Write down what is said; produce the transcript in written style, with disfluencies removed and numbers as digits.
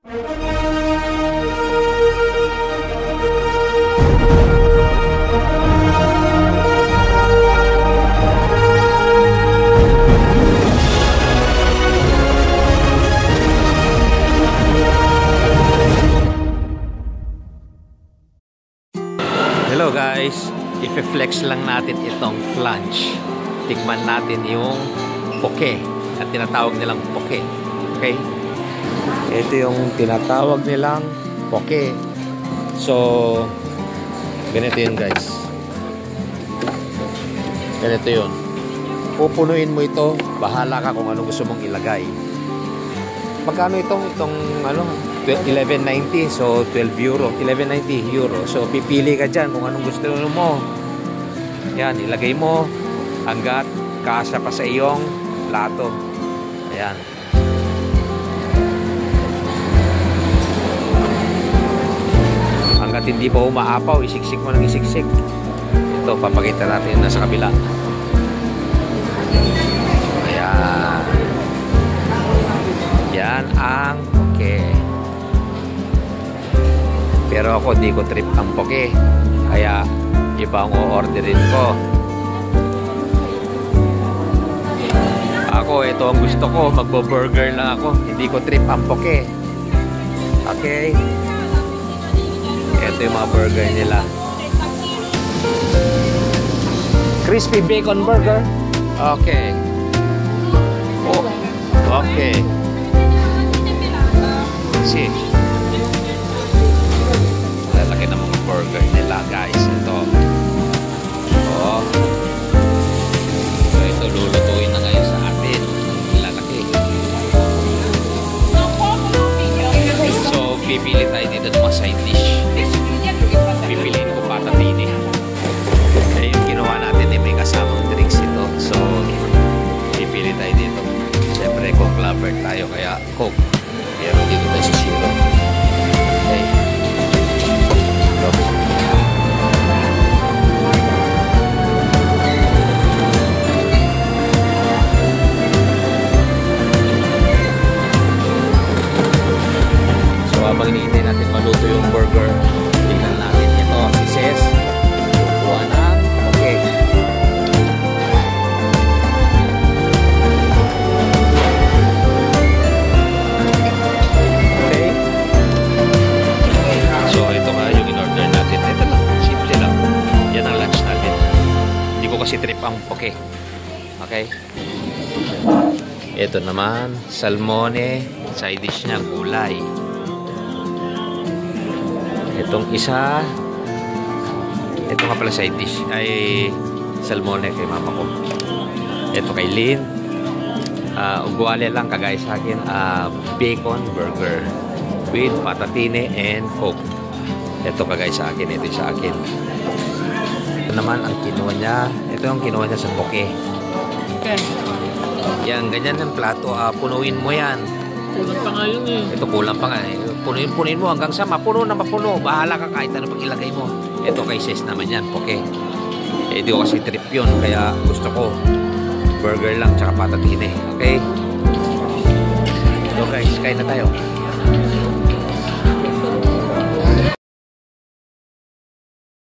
Hello guys, i-flex lang natin itong flange. Tikman natin yung poke at tinatawag nilang poke. Okay? Ito yung tinatawag nilang poke. So, ganito yun guys. Ganito yun. Pupunuin mo ito, bahala ka kung ano gusto mong ilagay. Magkano itong ano? 11.90, so 12 euro, 11.90 euro. So pipili ka dyan kung anong gusto mo. Yan, ilagay mo hanggat kasya pa sa iyong plato. Ayan. Hanggat hindi pa umaapaw, isiksik mo ng isiksik. Ito, papakita natin na sa kabila. Ayan. Yan ang poke. Pero ako di ko trip ang poke, kaya iba ang o-orderin ko. Ako, ito ang gusto ko, magbo-burger lang ako, hindi ko trip ang poke. Okay, ito yung mga burger nila. Crispy bacon burger. Okay. Oh, okay. See, lalaki ng mga burger nila guys. Ito. Oh. So ito lulutuin na ngayon sa atin. Lalaki. So pipili tayo dito ng mga side dish. Pipiliin ko patatini. Eh yung ginawa natin may kasamang drinks ito. So pipili tayo dito. Siyempre Coke lover tayo, kaya Coke. Kaya dito tayo sa zero. Okay. So habang iniintay natin maluto yung burger, tingnan natin ito si Ses. Kuha ng okay. So ito nga yung in-order natin. Ito lang, simple lang. Yan ang lunch natin. Hindi ko kasi trip ang poke. Okay? Ito naman, salmone, side dish niya, gulay. Itong isa, ito nga pala side dish, ay salmone kay mama ko. Ito kay Lynn. Uguale lang, kagaya sa akin, bacon burger with patatine and Coke. Ito kagaya sa akin, ito sa akin. Ito naman ang kinuha niya. Ito ang kinuha niya sa poke. Okay. Yan, ganyan ng plato. Punuin mo yan. Kulang pa nga yun eh. Ito kulang pa nga eh. Punuin mo hanggang sa mapuno na mapuno. Bahala ka kahit ano pag ilagay mo. Ito kay Ses naman yan, poke. Eh, di ko kasi trip yun. Kaya gusto ko burger lang tsaka patatine. Okay? So guys, kain na tayo.